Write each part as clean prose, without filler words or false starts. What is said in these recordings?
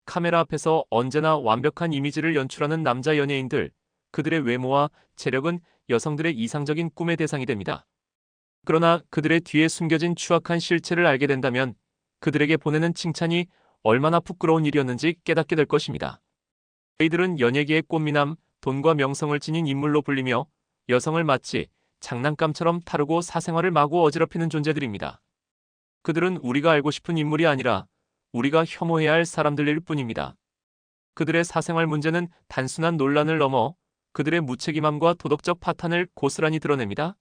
카메라 앞에서 언제나 완벽한 이미지를 연출하는 남자 연예인들, 그들의 외모와 체력은 여성들의 이상적인 꿈의 대상이 됩니다. 그러나 그들의 뒤에 숨겨진 추악한 실체를 알게 된다면 그들에게 보내는 칭찬이 얼마나 부끄러운 일이었는지 깨닫게 될 것입니다. 이들은 연예계의 꽃미남, 돈과 명성을 지닌 인물로 불리며 여성을 마치 장난감처럼 다루고 사생활을 마구 어지럽히는 존재들입니다. 그들은 우리가 알고 싶은 인물이 아니라 우리가 혐오해야 할 사람들일 뿐입니다. 그들의 사생활 문제는 단순한 논란을 넘어 그들의 무책임함과 도덕적 파탄을 고스란히 드러냅니다.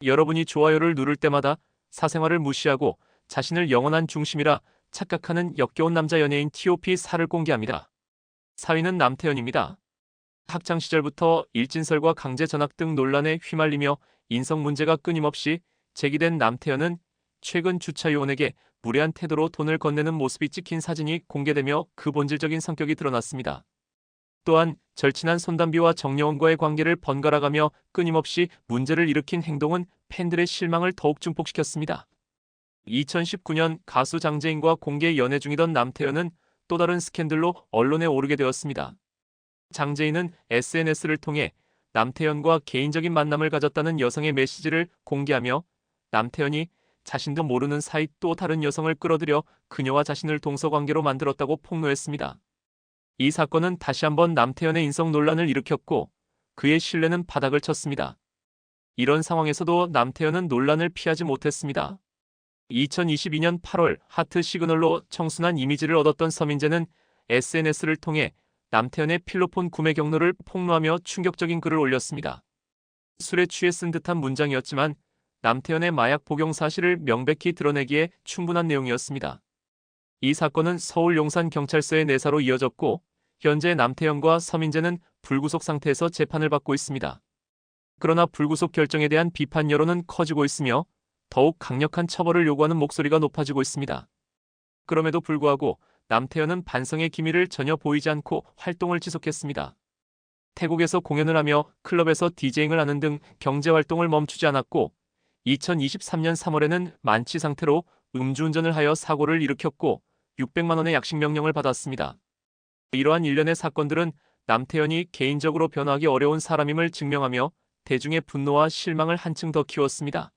여러분이 좋아요를 누를 때마다 사생활을 무시하고 자신을 영원한 중심이라 착각하는 역겨운 남자 연예인 TOP4를 공개합니다. 4위는 남태현입니다. 학창시절부터 일진설과 강제 전학 등 논란에 휘말리며 인성 문제가 끊임없이 제기된 남태현은 최근 주차 요원에게 무례한 태도로 돈을 건네는 모습이 찍힌 사진이 공개되며 그 본질적인 성격이 드러났습니다. 또한 절친한 손담비와 정여원과의 관계를 번갈아가며 끊임없이 문제를 일으킨 행동은 팬들의 실망을 더욱 증폭시켰습니다. 2019년 가수 장재인과 공개 연애 중이던 남태현은 또 다른 스캔들로 언론에 오르게 되었습니다. 장재인은 SNS를 통해 남태현과 개인적인 만남을 가졌다는 여성의 메시지를 공개하며 남태현이 자신도 모르는 사이 또 다른 여성을 끌어들여 그녀와 자신을 동서관계로 만들었다고 폭로했습니다. 이 사건은 다시 한번 남태현의 인성 논란을 일으켰고 그의 신뢰는 바닥을 쳤습니다. 이런 상황에서도 남태현은 논란을 피하지 못했습니다. 2022년 8월 하트 시그널로 청순한 이미지를 얻었던 서민재는 SNS를 통해 남태현의 필로폰 구매 경로를 폭로하며 충격적인 글을 올렸습니다. 술에 취해 쓴 듯한 문장이었지만 남태현의 마약 복용 사실을 명백히 드러내기에 충분한 내용이었습니다. 이 사건은 서울 용산경찰서의 내사로 이어졌고 현재 남태현과 서민재는 불구속 상태에서 재판을 받고 있습니다. 그러나 불구속 결정에 대한 비판 여론은 커지고 있으며 더욱 강력한 처벌을 요구하는 목소리가 높아지고 있습니다. 그럼에도 불구하고 남태현은 반성의 기미를 전혀 보이지 않고 활동을 지속했습니다. 태국에서 공연을 하며 클럽에서 디제잉을 하는 등 경제활동을 멈추지 않았고 2023년 3월에는 만취 상태로 음주운전을 하여 사고를 일으켰고 600만 원의 약식 명령을 받았습니다. 이러한 일련의 사건들은 남태현이 개인적으로 변화하기 어려운 사람임을 증명하며 대중의 분노와 실망을 한층 더 키웠습니다.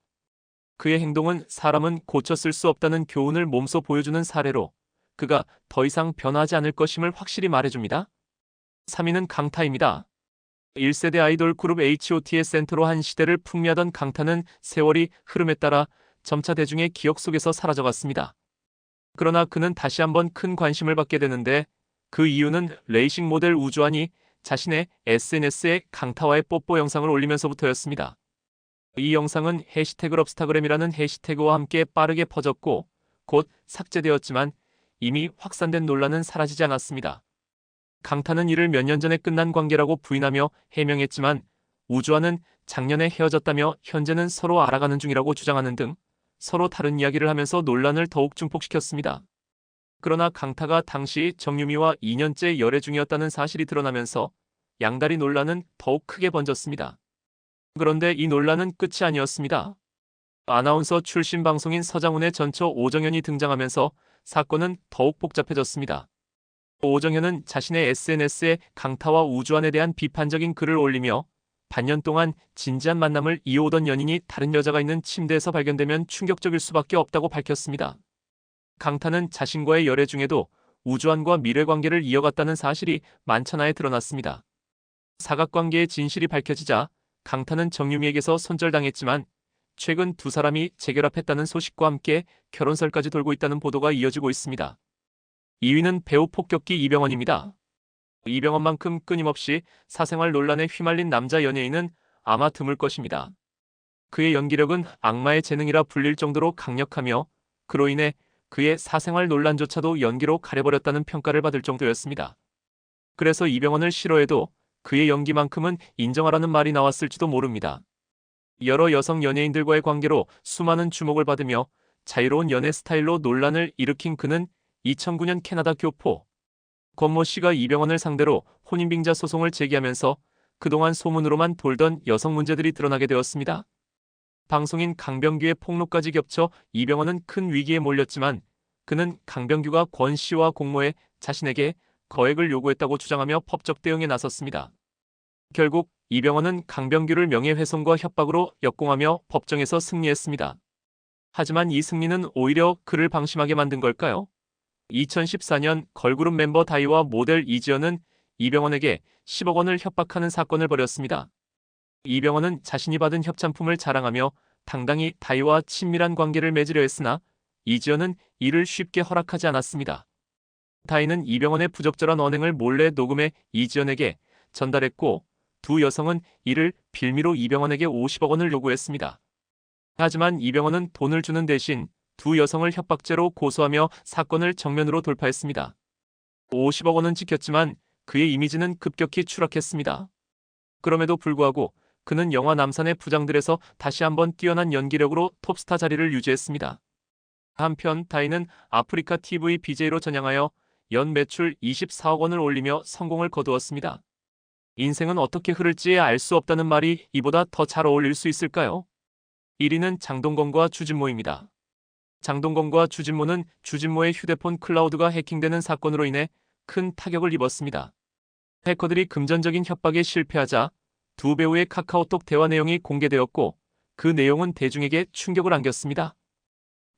그의 행동은 사람은 고쳤을 수 없다는 교훈을 몸소 보여주는 사례로 그가 더 이상 변하지 않을 것임을 확실히 말해줍니다. 3위는 강타입니다. 1세대 아이돌 그룹 H.O.T의 센터로 한 시대를 풍미하던 강타는 세월이 흐름에 따라 점차 대중의 기억 속에서 사라져갔습니다. 그러나 그는 다시 한번 큰 관심을 받게 되는데 그 이유는 레이싱 모델 우주환이 자신의 SNS에 강타와의 뽀뽀 영상을 올리면서부터였습니다. 이 영상은 해시태그 럽스타그램이라는 해시태그와 함께 빠르게 퍼졌고 곧 삭제되었지만 이미 확산된 논란은 사라지지 않았습니다. 강타는 이를 몇 년 전에 끝난 관계라고 부인하며 해명했지만 우주환은 작년에 헤어졌다며 현재는 서로 알아가는 중이라고 주장하는 등 서로 다른 이야기를 하면서 논란을 더욱 증폭시켰습니다. 그러나 강타가 당시 정유미와 2년째 열애 중이었다는 사실이 드러나면서 양다리 논란은 더욱 크게 번졌습니다. 그런데 이 논란은 끝이 아니었습니다. 아나운서 출신 방송인 서장훈의 전처 오정현이 등장하면서 사건은 더욱 복잡해졌습니다. 오정현은 자신의 SNS에 강타와 우주환에 대한 비판적인 글을 올리며 반년 동안 진지한 만남을 이어오던 연인이 다른 여자가 있는 침대에서 발견되면 충격적일 수밖에 없다고 밝혔습니다. 강타는 자신과의 열애 중에도 우주환과 미래관계를 이어갔다는 사실이 만천하에 드러났습니다. 사각관계의 진실이 밝혀지자 강타는 정유미에게서 손절당했지만 최근 두 사람이 재결합했다는 소식과 함께 결혼설까지 돌고 있다는 보도가 이어지고 있습니다. 2위는 배우 폭격기 이병헌입니다. 이병헌만큼 끊임없이 사생활 논란에 휘말린 남자 연예인은 아마 드물 것입니다. 그의 연기력은 악마의 재능이라 불릴 정도로 강력하며 그로 인해 그의 사생활 논란조차도 연기로 가려버렸다는 평가를 받을 정도였습니다. 그래서 이병헌을 싫어해도 그의 연기만큼은 인정하라는 말이 나왔을지도 모릅니다. 여러 여성 연예인들과의 관계로 수많은 주목을 받으며 자유로운 연애 스타일로 논란을 일으킨 그는 2009년 캐나다 교포 권모 씨가 이병헌을 상대로 혼인빙자 소송을 제기하면서 그동안 소문으로만 돌던 여성 문제들이 드러나게 되었습니다. 방송인 강병규의 폭로까지 겹쳐 이병헌은 큰 위기에 몰렸지만 그는 강병규가 권 씨와 공모해 자신에게 거액을 요구했다고 주장하며 법적 대응에 나섰습니다. 결국 이병헌은 강병규를 명예훼손과 협박으로 역공하며 법정에서 승리했습니다. 하지만 이 승리는 오히려 그를 방심하게 만든 걸까요? 2014년 걸그룹 멤버 다희와 모델 이지연은 이병헌에게 10억 원을 협박하는 사건을 벌였습니다. 이병헌은 자신이 받은 협찬품을 자랑하며 당당히 다희와 친밀한 관계를 맺으려 했으나 이지연은 이를 쉽게 허락하지 않았습니다. 다희는 이병헌의 부적절한 언행을 몰래 녹음해 이지연에게 전달했고 두 여성은 이를 빌미로 이병헌에게 50억 원을 요구했습니다. 하지만 이병헌은 돈을 주는 대신 두 여성을 협박죄로 고소하며 사건을 정면으로 돌파했습니다. 50억 원은 지켰지만 그의 이미지는 급격히 추락했습니다. 그럼에도 불구하고 그는 영화 남산의 부장들에서 다시 한번 뛰어난 연기력으로 톱스타 자리를 유지했습니다. 한편 다희는 아프리카 TV BJ로 전향하여 연 매출 24억 원을 올리며 성공을 거두었습니다. 인생은 어떻게 흐를지 알 수 없다는 말이 이보다 더 잘 어울릴 수 있을까요? 1위는 장동건과 주진모입니다. 장동건과 주진모는 주진모의 휴대폰 클라우드가 해킹되는 사건으로 인해 큰 타격을 입었습니다. 해커들이 금전적인 협박에 실패하자 두 배우의 카카오톡 대화 내용이 공개되었고 그 내용은 대중에게 충격을 안겼습니다.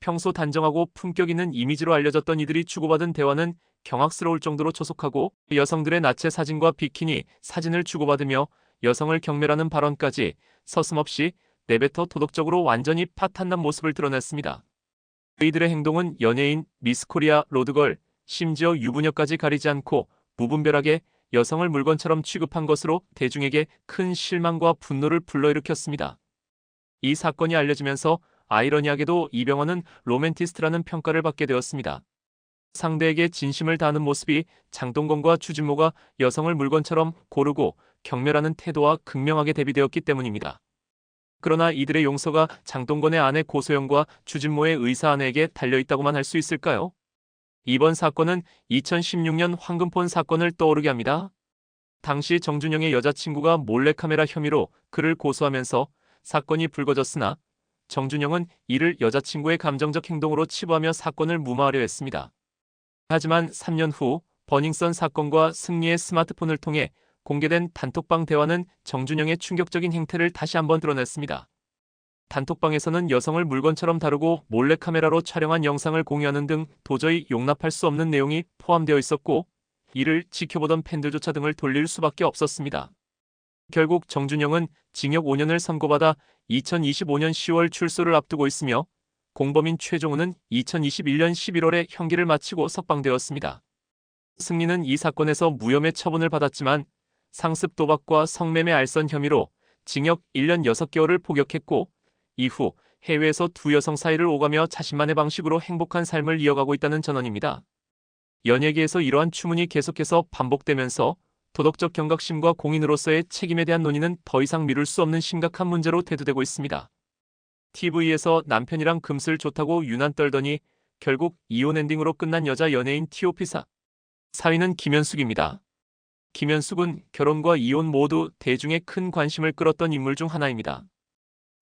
평소 단정하고 품격 있는 이미지로 알려졌던 이들이 주고받은 대화는 경악스러울 정도로 조속하고 여성들의 나체 사진과 비키니 사진을 주고받으며 여성을 경멸하는 발언까지 서슴없이 내뱉어 도덕적으로 완전히 파탄난 모습을 드러냈습니다. 이들의 행동은 연예인, 미스코리아, 로드걸, 심지어 유부녀까지 가리지 않고 무분별하게 여성을 물건처럼 취급한 것으로 대중에게 큰 실망과 분노를 불러일으켰습니다. 이 사건이 알려지면서 아이러니하게도 이병헌은 로맨티스트라는 평가를 받게 되었습니다. 상대에게 진심을 다하는 모습이 장동건과 주진모가 여성을 물건처럼 고르고 경멸하는 태도와 극명하게 대비되었기 때문입니다. 그러나 이들의 용서가 장동건의 아내 고소영과 주진모의 의사 아내에게 달려있다고만 할 수 있을까요? 이번 사건은 2016년 황금폰 사건을 떠오르게 합니다. 당시 정준영의 여자친구가 몰래카메라 혐의로 그를 고소하면서 사건이 불거졌으나 정준영은 이를 여자친구의 감정적 행동으로 치부하며 사건을 무마하려 했습니다. 하지만 3년 후 버닝썬 사건과 승리의 스마트폰을 통해 공개된 단톡방 대화는 정준영의 충격적인 행태를 다시 한번 드러냈습니다. 단톡방에서는 여성을 물건처럼 다루고 몰래카메라로 촬영한 영상을 공유하는 등 도저히 용납할 수 없는 내용이 포함되어 있었고 이를 지켜보던 팬들조차 등을 돌릴 수밖에 없었습니다. 결국 정준영은 징역 5년을 선고받아 2025년 10월 출소를 앞두고 있으며 공범인 최종우는 2021년 11월에 형기를 마치고 석방되었습니다. 승리는 이 사건에서 무혐의 처분을 받았지만 상습 도박과 성매매 알선 혐의로 징역 1년 6개월을 복역했고 이후 해외에서 두 여성 사이를 오가며 자신만의 방식으로 행복한 삶을 이어가고 있다는 전언입니다. 연예계에서 이러한 추문이 계속해서 반복되면서 도덕적 경각심과 공인으로서의 책임에 대한 논의는 더 이상 미룰 수 없는 심각한 문제로 대두되고 있습니다. TV에서 남편이랑 금슬 좋다고 유난 떨더니 결국 이혼 엔딩으로 끝난 여자 연예인 TOP사. 4위는 김현숙입니다. 김현숙은 결혼과 이혼 모두 대중의 큰 관심을 끌었던 인물 중 하나입니다.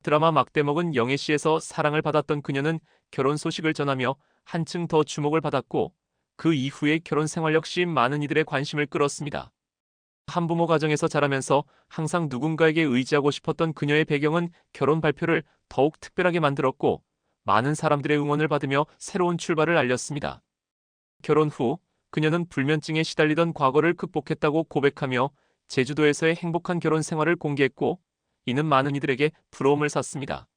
드라마 막대먹은 영애씨에서 사랑을 받았던 그녀는 결혼 소식을 전하며 한층 더 주목을 받았고 그 이후의 결혼 생활 역시 많은 이들의 관심을 끌었습니다. 한부모 가정에서 자라면서 항상 누군가에게 의지하고 싶었던 그녀의 배경은 결혼 발표를 더욱 특별하게 만들었고 많은 사람들의 응원을 받으며 새로운 출발을 알렸습니다. 결혼 후 그녀는 불면증에 시달리던 과거를 극복했다고 고백하며 제주도에서의 행복한 결혼 생활을 공개했고 이는 많은 이들에게 부러움을 샀습니다.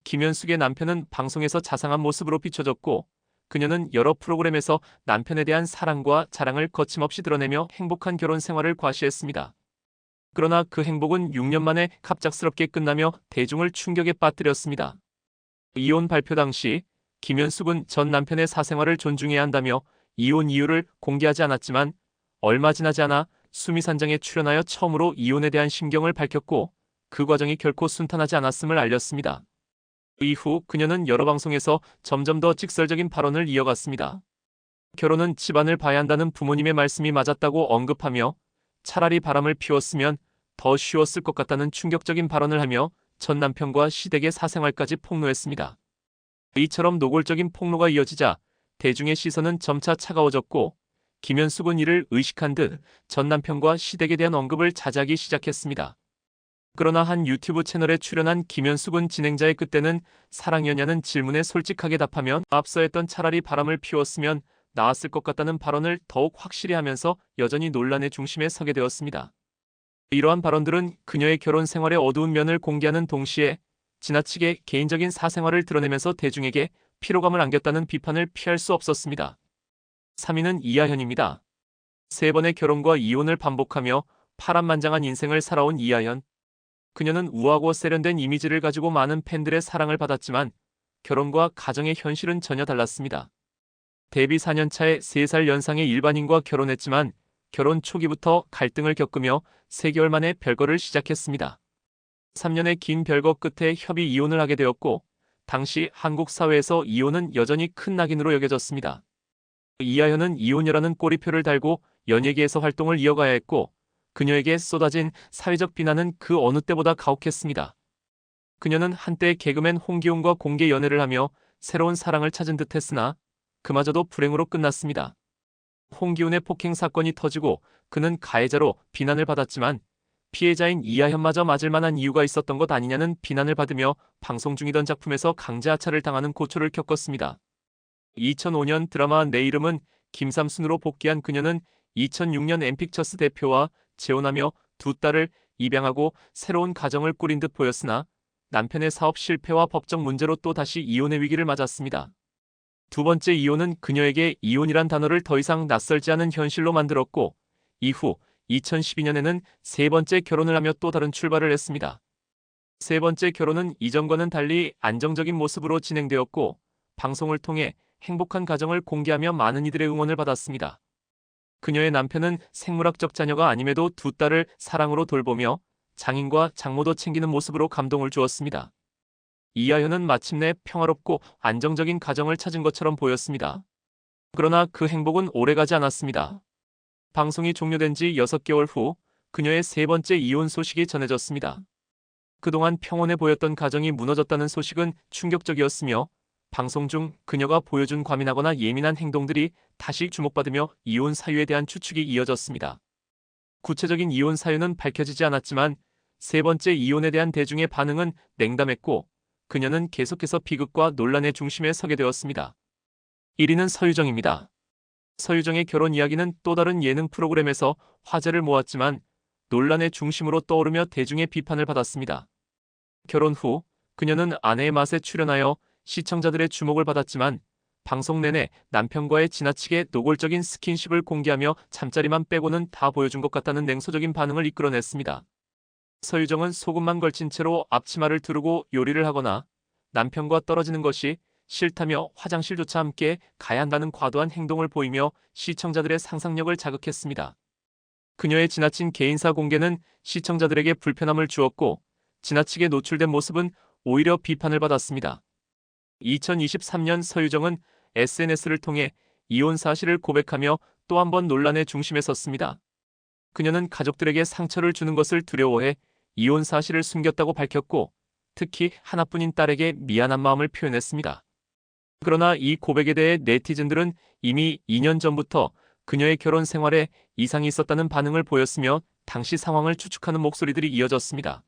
김현숙의 남편은 방송에서 자상한 모습으로 비춰졌고 그녀는 여러 프로그램에서 남편에 대한 사랑과 자랑을 거침없이 드러내며 행복한 결혼 생활을 과시했습니다. 그러나 그 행복은 6년 만에 갑작스럽게 끝나며 대중을 충격에 빠뜨렸습니다. 이혼 발표 당시 김현숙은 전 남편의 사생활을 존중해야 한다며 이혼 이유를 공개하지 않았지만 얼마 지나지 않아 수미산장에 출연하여 처음으로 이혼에 대한 심경을 밝혔고 그 과정이 결코 순탄하지 않았음을 알렸습니다. 이후 그녀는 여러 방송에서 점점 더 직설적인 발언을 이어갔습니다. 결혼은 집안을 봐야 한다는 부모님의 말씀이 맞았다고 언급하며 차라리 바람을 피웠으면 더 쉬웠을 것 같다는 충격적인 발언을 하며 전 남편과 시댁의 사생활까지 폭로했습니다. 이처럼 노골적인 폭로가 이어지자 대중의 시선은 점차 차가워졌고 김현숙은 이를 의식한 듯 전 남편과 시댁에 대한 언급을 자제하기 시작했습니다. 그러나 한 유튜브 채널에 출연한 김현숙은 진행자의 그때는 사랑이었냐는 질문에 솔직하게 답하며 앞서 했던 차라리 바람을 피웠으면 나았을 것 같다는 발언을 더욱 확실히 하면서 여전히 논란의 중심에 서게 되었습니다. 이러한 발언들은 그녀의 결혼 생활의 어두운 면을 공개하는 동시에 지나치게 개인적인 사생활을 드러내면서 대중에게 피로감을 안겼다는 비판을 피할 수 없었습니다. 3위는 이하현입니다. 3번의 결혼과 이혼을 반복하며 파란만장한 인생을 살아온 이하현. 그녀는 우아하고 세련된 이미지를 가지고 많은 팬들의 사랑을 받았지만 결혼과 가정의 현실은 전혀 달랐습니다. 데뷔 4년 차에 3살 연상의 일반인과 결혼했지만 결혼 초기부터 갈등을 겪으며 3개월 만에 별거를 시작했습니다. 3년의 긴 별거 끝에 협의 이혼을 하게 되었고 당시 한국 사회에서 이혼은 여전히 큰 낙인으로 여겨졌습니다. 이하현은 이혼녀라는 꼬리표를 달고 연예계에서 활동을 이어가야 했고 그녀에게 쏟아진 사회적 비난은 그 어느 때보다 가혹했습니다. 그녀는 한때 개그맨 홍기훈과 공개 연애를 하며 새로운 사랑을 찾은 듯 했으나 그마저도 불행으로 끝났습니다. 홍기훈의 폭행 사건이 터지고 그는 가해자로 비난을 받았지만 피해자인 이하현마저 맞을 만한 이유가 있었던 것 아니냐는 비난을 받으며 방송 중이던 작품에서 강제 하차를 당하는 고초를 겪었습니다. 2005년 드라마 내 이름은 김삼순으로 복귀한 그녀는 2006년 엠픽처스 대표와 재혼하며 2딸을 입양하고 새로운 가정을 꾸린 듯 보였으나 남편의 사업 실패와 법적 문제로 또 다시 이혼의 위기를 맞았습니다. 두 번째 이혼은 그녀에게 이혼이란 단어를 더 이상 낯설지 않은 현실로 만들었고 이후 2012년에는 세 번째 결혼을 하며 또 다른 출발을 했습니다. 세 번째 결혼은 이전과는 달리 안정적인 모습으로 진행되었고 방송을 통해 행복한 가정을 공개하며 많은 이들의 응원을 받았습니다. 그녀의 남편은 생물학적 자녀가 아님에도 2딸을 사랑으로 돌보며 장인과 장모도 챙기는 모습으로 감동을 주었습니다. 이하현은 마침내 평화롭고 안정적인 가정을 찾은 것처럼 보였습니다. 그러나 그 행복은 오래가지 않았습니다. 방송이 종료된 지 6개월 후 그녀의 세 번째 이혼 소식이 전해졌습니다. 그동안 평온해 보였던 가정이 무너졌다는 소식은 충격적이었으며 방송 중 그녀가 보여준 과민하거나 예민한 행동들이 다시 주목받으며 이혼 사유에 대한 추측이 이어졌습니다. 구체적인 이혼 사유는 밝혀지지 않았지만 세 번째 이혼에 대한 대중의 반응은 냉담했고 그녀는 계속해서 비극과 논란의 중심에 서게 되었습니다. 1위는 서유정입니다. 서유정의 결혼 이야기는 또 다른 예능 프로그램에서 화제를 모았지만 논란의 중심으로 떠오르며 대중의 비판을 받았습니다. 결혼 후 그녀는 아내의 맛에 출연하여 시청자들의 주목을 받았지만 방송 내내 남편과의 지나치게 노골적인 스킨십을 공개하며 잠자리만 빼고는 다 보여준 것 같다는 냉소적인 반응을 이끌어냈습니다. 서유정은 소금만 걸친 채로 앞치마를 두르고 요리를 하거나 남편과 떨어지는 것이 싫다며 화장실조차 함께 가야 한다는 과도한 행동을 보이며 시청자들의 상상력을 자극했습니다. 그녀의 지나친 개인사 공개는 시청자들에게 불편함을 주었고 지나치게 노출된 모습은 오히려 비판을 받았습니다. 2023년 서유정은 SNS를 통해 이혼 사실을 고백하며 또 한 번 논란의 중심에 섰습니다. 그녀는 가족들에게 상처를 주는 것을 두려워해 이혼 사실을 숨겼다고 밝혔고 특히 하나뿐인 딸에게 미안한 마음을 표현했습니다. 그러나 이 고백에 대해 네티즌들은 이미 2년 전부터 그녀의 결혼 생활에 이상이 있었다는 반응을 보였으며 당시 상황을 추측하는 목소리들이 이어졌습니다.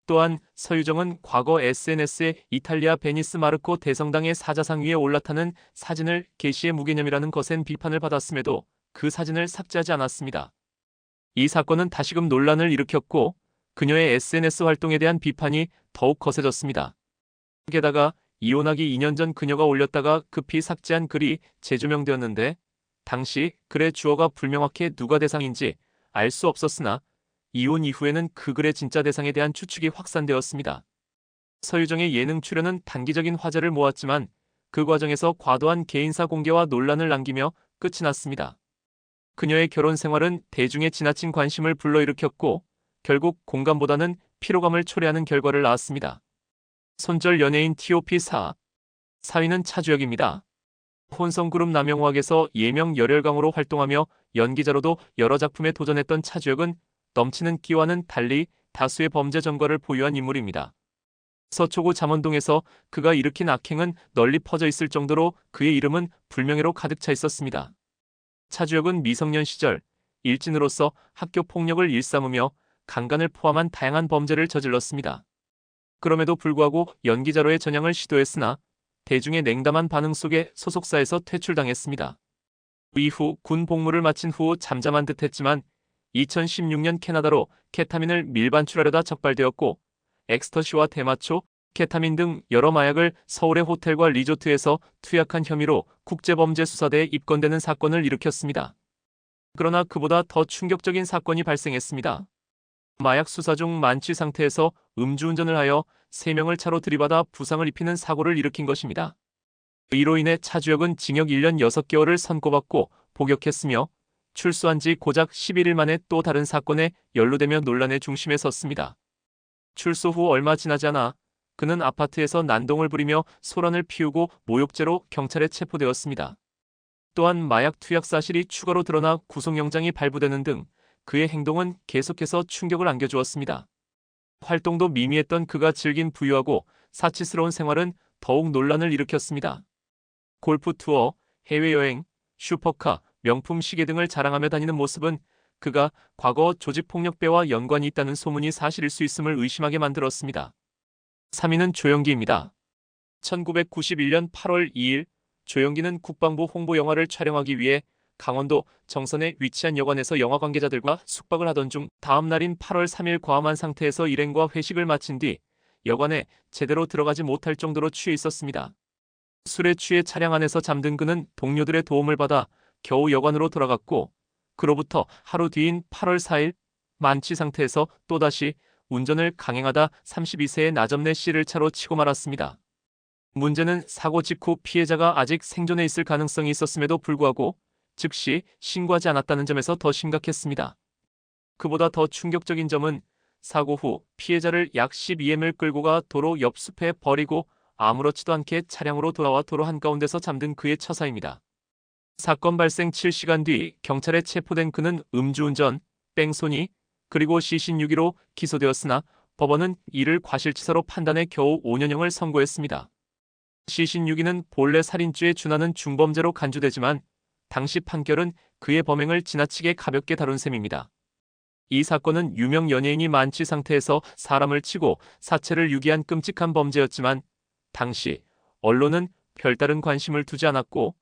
또한 서유정은 과거 SNS에 이탈리아 베니스 마르코 대성당의 사자상 위에 올라타는 사진을 게시해 무개념이라는 거센 비판을 받았음에도 그 사진을 삭제하지 않았습니다. 이 사건은 다시금 논란을 일으켰고 그녀의 SNS 활동에 대한 비판이 더욱 거세졌습니다. 게다가 이혼하기 2년 전 그녀가 올렸다가 급히 삭제한 글이 재조명되었는데 당시 글의 주어가 불명확해 누가 대상인지 알 수 없었으나 이혼 이후에는 그 글의 진짜 대상에 대한 추측이 확산되었습니다. 서유정의 예능 출연은 단기적인 화제를 모았지만 그 과정에서 과도한 개인사 공개와 논란을 남기며 끝이 났습니다. 그녀의 결혼 생활은 대중의 지나친 관심을 불러일으켰고 결국 공감보다는 피로감을 초래하는 결과를 낳았습니다. 손절 연예인 TOP 4위는 차주혁입니다. 혼성그룹 남영화학에서 예명 열혈강으로 활동하며 연기자로도 여러 작품에 도전했던 차주혁은 넘치는 끼와는 달리 다수의 범죄 전과를 보유한 인물입니다. 서초구 잠원동에서 그가 일으킨 악행은 널리 퍼져 있을 정도로 그의 이름은 불명예로 가득 차 있었습니다. 차주혁은 미성년 시절 일진으로서 학교 폭력을 일삼으며 강간을 포함한 다양한 범죄를 저질렀습니다. 그럼에도 불구하고 연기자로의 전향을 시도했으나 대중의 냉담한 반응 속에 소속사에서 퇴출당했습니다. 이후 군 복무를 마친 후 잠잠한 듯했지만 2016년 캐나다로 케타민을 밀반출하려다 적발되었고 엑스터시와 대마초, 케타민 등 여러 마약을 서울의 호텔과 리조트에서 투약한 혐의로 국제범죄수사대에 입건되는 사건을 일으켰습니다. 그러나 그보다 더 충격적인 사건이 발생했습니다. 마약 수사 중 만취 상태에서 음주운전을 하여 3명을 차로 들이받아 부상을 입히는 사고를 일으킨 것입니다. 이로 인해 차주혁은 징역 1년 6개월을 선고받고 복역했으며 출소한 지 고작 11일 만에 또 다른 사건에 연루되며 논란의 중심에 섰습니다. 출소 후 얼마 지나지 않아 그는 아파트에서 난동을 부리며 소란을 피우고 모욕죄로 경찰에 체포되었습니다. 또한 마약 투약 사실이 추가로 드러나 구속영장이 발부되는 등 그의 행동은 계속해서 충격을 안겨주었습니다. 활동도 미미했던 그가 즐긴 부유하고 사치스러운 생활은 더욱 논란을 일으켰습니다. 골프 투어, 해외여행, 슈퍼카, 명품 시계 등을 자랑하며 다니는 모습은 그가 과거 조직폭력배와 연관이 있다는 소문이 사실일 수 있음을 의심하게 만들었습니다. 3위는 조영기입니다. 1991년 8월 2일 조영기는 국방부 홍보 영화를 촬영하기 위해 강원도 정선에 위치한 여관에서 영화 관계자들과 숙박을 하던 중 다음 날인 8월 3일 과음한 상태에서 일행과 회식을 마친 뒤 여관에 제대로 들어가지 못할 정도로 취해 있었습니다. 술에 취해 차량 안에서 잠든 그는 동료들의 도움을 받아 겨우 여관으로 돌아갔고 그로부터 하루 뒤인 8월 4일 만취 상태에서 또다시 운전을 강행하다 32세의 나점내 씨를 차로 치고 말았습니다. 문제는 사고 직후 피해자가 아직 생존해 있을 가능성이 있었음에도 불구하고 즉시 신고하지 않았다는 점에서 더 심각했습니다. 그보다 더 충격적인 점은 사고 후 피해자를 약 12m을 끌고 가 도로 옆 숲에 버리고 아무렇지도 않게 차량으로 돌아와 도로 한가운데서 잠든 그의 처사입니다. 사건 발생 7시간 뒤 경찰에 체포된 그는 음주운전, 뺑소니, 그리고 시신 유기로 기소되었으나 법원은 이를 과실치사로 판단해 겨우 5년형을 선고했습니다. 시신 유기는 본래 살인죄에 준하는 중범죄로 간주되지만 당시 판결은 그의 범행을 지나치게 가볍게 다룬 셈입니다. 이 사건은 유명 연예인이 만취 상태에서 사람을 치고 사체를 유기한 끔찍한 범죄였지만 당시 언론은 별다른 관심을 두지 않았고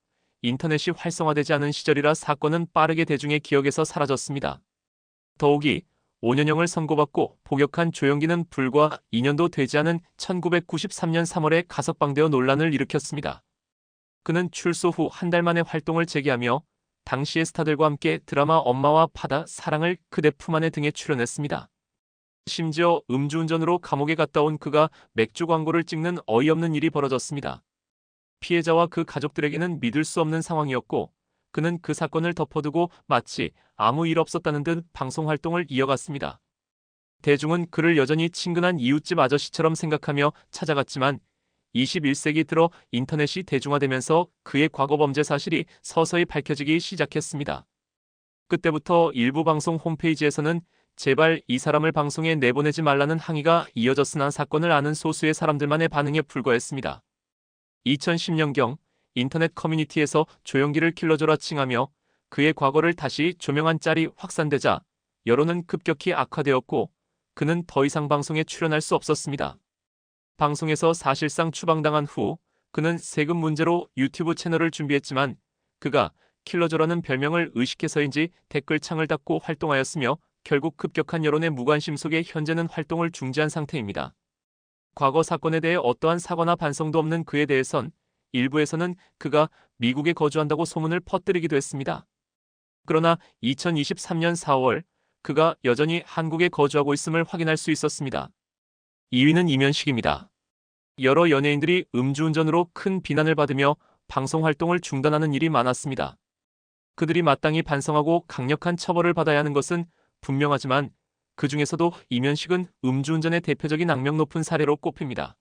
인터넷이 활성화되지 않은 시절이라 사건은 빠르게 대중의 기억에서 사라졌습니다. 더욱이 5년형을 선고받고 복역한 조영기는 불과 2년도 되지 않은 1993년 3월에 가석방되어 논란을 일으켰습니다. 그는 출소 후 한 달 만에 활동을 재개하며 당시의 스타들과 함께 드라마 엄마와 바다, 사랑을 그대 품 안에 등에 출연했습니다. 심지어 음주운전으로 감옥에 갔다 온 그가 맥주 광고를 찍는 어이없는 일이 벌어졌습니다. 피해자와 그 가족들에게는 믿을 수 없는 상황이었고 그는 그 사건을 덮어두고 마치 아무 일 없었다는 듯 방송활동을 이어갔습니다. 대중은 그를 여전히 친근한 이웃집 아저씨처럼 생각하며 찾아갔지만 21세기 들어 인터넷이 대중화되면서 그의 과거 범죄 사실이 서서히 밝혀지기 시작했습니다. 그때부터 일부 방송 홈페이지에서는 제발 이 사람을 방송에 내보내지 말라는 항의가 이어졌으나 사건을 아는 소수의 사람들만의 반응에 불과했습니다. 2010년경 인터넷 커뮤니티에서 조영기를 킬러조라 칭하며 그의 과거를 다시 조명한 짤이 확산되자 여론은 급격히 악화되었고 그는 더 이상 방송에 출연할 수 없었습니다. 방송에서 사실상 추방당한 후 그는 세금 문제로 유튜브 채널을 준비했지만 그가 킬러조라는 별명을 의식해서인지 댓글창을 닫고 활동하였으며 결국 급격한 여론의 무관심 속에 현재는 활동을 중지한 상태입니다. 과거 사건에 대해 어떠한 사과나 반성도 없는 그에 대해선 일부에서는 그가 미국에 거주한다고 소문을 퍼뜨리기도 했습니다. 그러나 2023년 4월 그가 여전히 한국에 거주하고 있음을 확인할 수 있었습니다. 2위는 이면식입니다. 여러 연예인들이 음주운전으로 큰 비난을 받으며 방송 활동을 중단하는 일이 많았습니다. 그들이 마땅히 반성하고 강력한 처벌을 받아야 하는 것은 분명하지만 그 중에서도 이면식은 음주운전의 대표적인 악명 높은 사례로 꼽힙니다.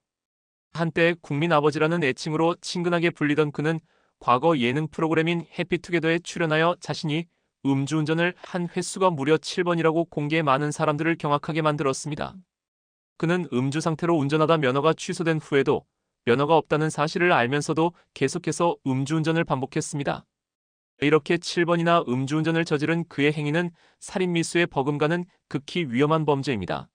한때 국민 아버지라는 애칭으로 친근하게 불리던 그는 과거 예능 프로그램인 해피투게더에 출연하여 자신이 음주운전을 한 횟수가 무려 7번이라고 공개해 많은 사람들을 경악하게 만들었습니다. 그는 음주 상태로 운전하다 면허가 취소된 후에도 면허가 없다는 사실을 알면서도 계속해서 음주운전을 반복했습니다. 이렇게 7번이나 음주운전을 저지른 그의 행위는 살인미수에 버금가는 극히 위험한 범죄입니다.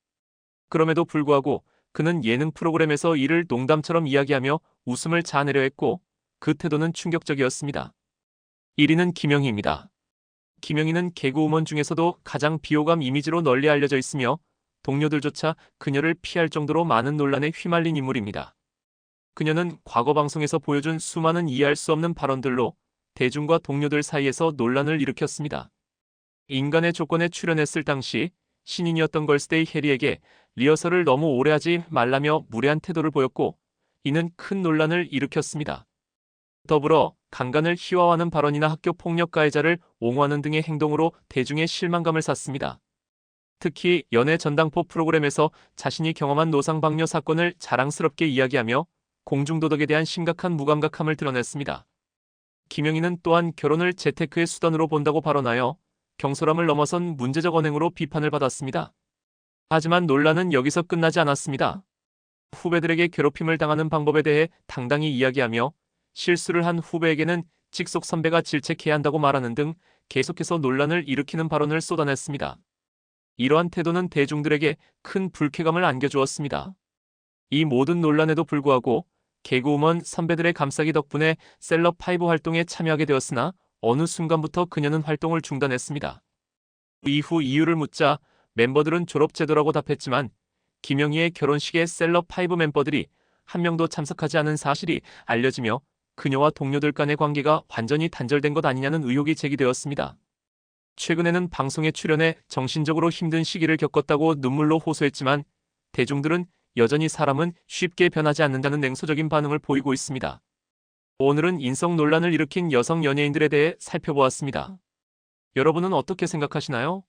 그럼에도 불구하고 그는 예능 프로그램에서 이를 농담처럼 이야기하며 웃음을 자아내려 했고 그 태도는 충격적이었습니다. 1위는 김영희입니다. 김영희는 개그우먼 중에서도 가장 비호감 이미지로 널리 알려져 있으며 동료들조차 그녀를 피할 정도로 많은 논란에 휘말린 인물입니다. 그녀는 과거 방송에서 보여준 수많은 이해할 수 없는 발언들로 대중과 동료들 사이에서 논란을 일으켰습니다. 인간의 조건에 출연했을 당시 신인이었던 걸스데이 해리에게 리허설을 너무 오래 하지 말라며 무례한 태도를 보였고 이는 큰 논란을 일으켰습니다. 더불어 강간을 희화화하는 발언이나 학교 폭력 가해자를 옹호하는 등의 행동으로 대중의 실망감을 샀습니다. 특히 연애 전당포 프로그램에서 자신이 경험한 노상방뇨 사건을 자랑스럽게 이야기하며 공중도덕에 대한 심각한 무감각함을 드러냈습니다. 김영희는 또한 결혼을 재테크의 수단으로 본다고 발언하여 경솔함을 넘어선 문제적 언행으로 비판을 받았습니다. 하지만 논란은 여기서 끝나지 않았습니다. 후배들에게 괴롭힘을 당하는 방법에 대해 당당히 이야기하며 실수를 한 후배에게는 직속 선배가 질책해야 한다고 말하는 등 계속해서 논란을 일으키는 발언을 쏟아냈습니다. 이러한 태도는 대중들에게 큰 불쾌감을 안겨주었습니다. 이 모든 논란에도 불구하고 개그우먼 선배들의 감싸기 덕분에 셀럽5 활동에 참여하게 되었으나 어느 순간부터 그녀는 활동을 중단했습니다. 이후 이유를 묻자 멤버들은 졸업제도라고 답했지만 김영희의 결혼식에 셀럽5 멤버들이 한 명도 참석하지 않은 사실이 알려지며 그녀와 동료들 간의 관계가 완전히 단절된 것 아니냐는 의혹이 제기되었습니다. 최근에는 방송에 출연해 정신적으로 힘든 시기를 겪었다고 눈물로 호소했지만 대중들은 여전히 사람은 쉽게 변하지 않는다는 냉소적인 반응을 보이고 있습니다. 오늘은 인성 논란을 일으킨 여성 연예인들에 대해 살펴보았습니다. 여러분은 어떻게 생각하시나요?